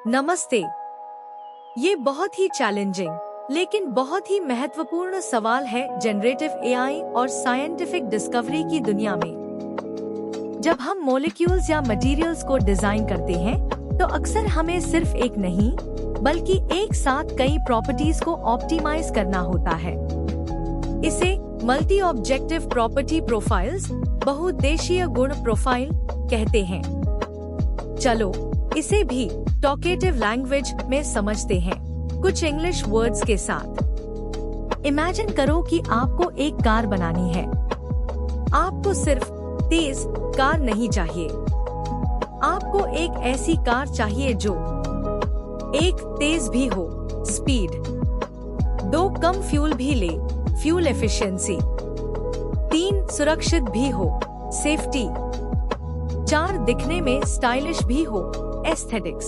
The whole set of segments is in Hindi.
नमस्ते। ये बहुत ही चैलेंजिंग लेकिन बहुत ही महत्वपूर्ण सवाल है जनरेटिव एआई और साइंटिफिक डिस्कवरी की दुनिया में। जब हम मॉलिक्यूल्स या मटेरियल्स को डिजाइन करते हैं तो अक्सर हमें सिर्फ एक नहीं बल्कि एक साथ कई प्रॉपर्टीज को ऑप्टिमाइज करना होता है। इसे मल्टी ऑब्जेक्टिव प्रॉपर्टी प्रोफाइल्स, बहुउद्देशीय गुण प्रोफाइल कहते हैं। चलो इसे भी टॉकेटिव लैंग्वेज में समझते हैं, कुछ इंग्लिश वर्ड्स के साथ। इमेजिन करो कि आपको एक कार बनानी है। आपको सिर्फ तेज कार नहीं चाहिए, आपको एक ऐसी कार चाहिए जो एक तेज भी हो, स्पीड, दो कम फ्यूल भी ले, फ्यूल एफिशिएंसी, तीन सुरक्षित भी हो, सेफ्टी, चार दिखने में स्टाइलिश भी हो, एस्थेटिक्स,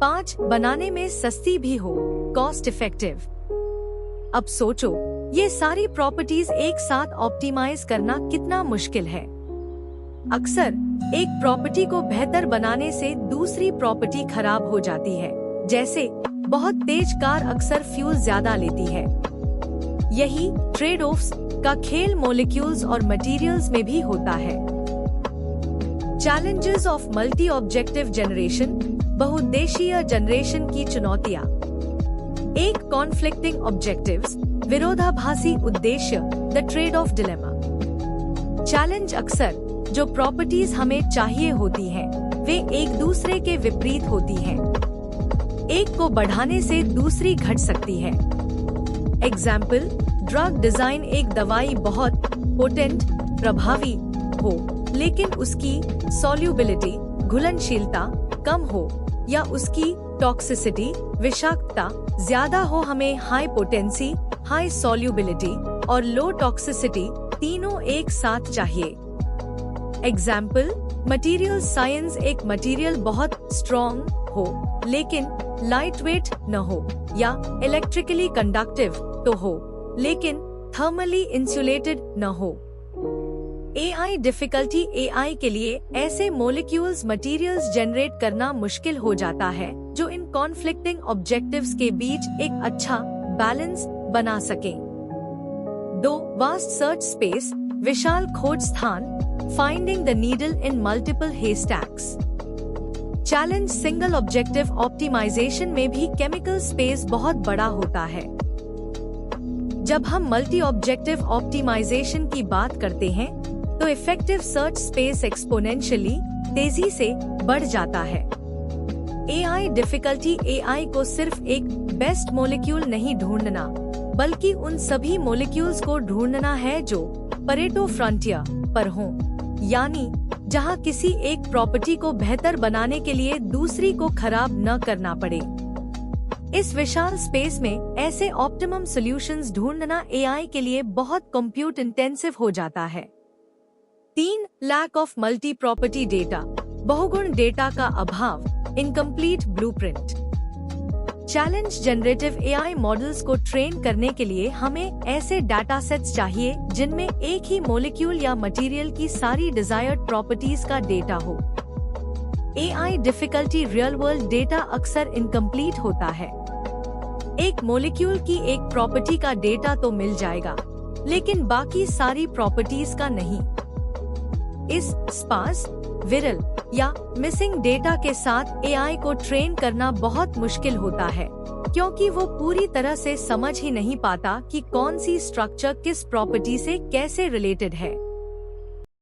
पांच बनाने में सस्ती भी हो, कॉस्ट इफेक्टिव। अब सोचो ये सारी प्रॉपर्टीज एक साथ ऑप्टिमाइज करना कितना मुश्किल है। अक्सर एक प्रॉपर्टी को बेहतर बनाने से दूसरी प्रॉपर्टी खराब हो जाती है। जैसे बहुत तेज कार अक्सर फ्यूल ज्यादा लेती है। यही ट्रेड ऑफ्स का खेल मॉलिक्यूल्स और मटेरियल्स में भी होता है। Challenges of multi objective generation, बहुउद्देशीय जनरेशन की चुनौतियाँ। एक कॉन्फ्लिक्टिंग ऑब्जेक्टिव्स, विरोधाभासी उद्देश्य, the trade off dilemma. Challenge अक्सर जो प्रॉपर्टीज हमें चाहिए होती हैं, वे एक दूसरे के विपरीत होती हैं। एक को बढ़ाने से दूसरी घट सकती है। एग्जाम्पल, ड्रग डिजाइन, एक दवाई बहुत पोटेंट, प्रभावी हो लेकिन उसकी सॉल्युबिलिटी, घुलनशीलता कम हो या उसकी टॉक्सिसिटी, विषाक्तता ज्यादा हो। हमें हाई पोटेंसी, हाई सॉल्युबिलिटी और लो टॉक्सिसिटी तीनों एक साथ चाहिए। एग्जाम्पल, मटेरियल साइंस, एक मटेरियल बहुत स्ट्रॉन्ग हो लेकिन लाइट वेट न हो, या इलेक्ट्रिकली कंडक्टिव तो हो लेकिन थर्मली इंसुलेटेड न हो। एआई डिफिकल्टी, एआई के लिए ऐसे मॉलिक्यूल्स, मटेरियल्स जनरेट करना मुश्किल हो जाता है जो इन कॉन्फ्लिक्टिंग ऑब्जेक्टिव्स के बीच एक अच्छा बैलेंस बना सकें। दो, वास्ट सर्च स्पेस, विशाल खोज स्थान, finding the needle in multiple haystacks. Challenge, single objective optimisation में भी केमिकल स्पेस बहुत बड़ा होता है। जब हम मल्टी ऑब्जेक्टिव ऑप्टिमाइजेशन की बात करते हैं तो इफेक्टिव सर्च स्पेस एक्सपोनेंशियली तेजी से बढ़ जाता है। एआई डिफिकल्टी, एआई को सिर्फ एक बेस्ट मॉलिक्यूल नहीं ढूंढना बल्कि उन सभी मॉलिक्यूल्स को ढूंढना है जो परेटो फ्रंटियर पर हों, यानी जहां किसी एक प्रॉपर्टी को बेहतर बनाने के लिए दूसरी को खराब न करना पड़े। इस विशाल स्पेस में ऐसे ऑप्टिमम सॉल्यूशंस ढूंढना एआई के लिए बहुत कंप्यूट इंटेंसिव हो जाता है। तीन, lack of multi property data, बहुगुण डेटा का अभाव, incomplete blueprint. Challenge, generative AI models को ट्रेन करने के लिए हमें ऐसे डाटा सेट्स चाहिए जिनमें एक ही मॉलिक्यूल या मटेरियल की सारी डिजायर्ड प्रॉपर्टीज का डेटा हो। AI difficulty, real world data अक्सर इनकम्प्लीट होता है। एक मॉलिक्यूल की एक प्रॉपर्टी का डेटा तो मिल जाएगा लेकिन बाकी सारी प्रॉपर्टीज का नहीं। इस स्पार्स, विरल या मिसिंग डेटा के साथ एआई को ट्रेन करना बहुत मुश्किल होता है क्योंकि वो पूरी तरह से समझ ही नहीं पाता कि कौन सी स्ट्रक्चर किस प्रॉपर्टी से कैसे रिलेटेड है।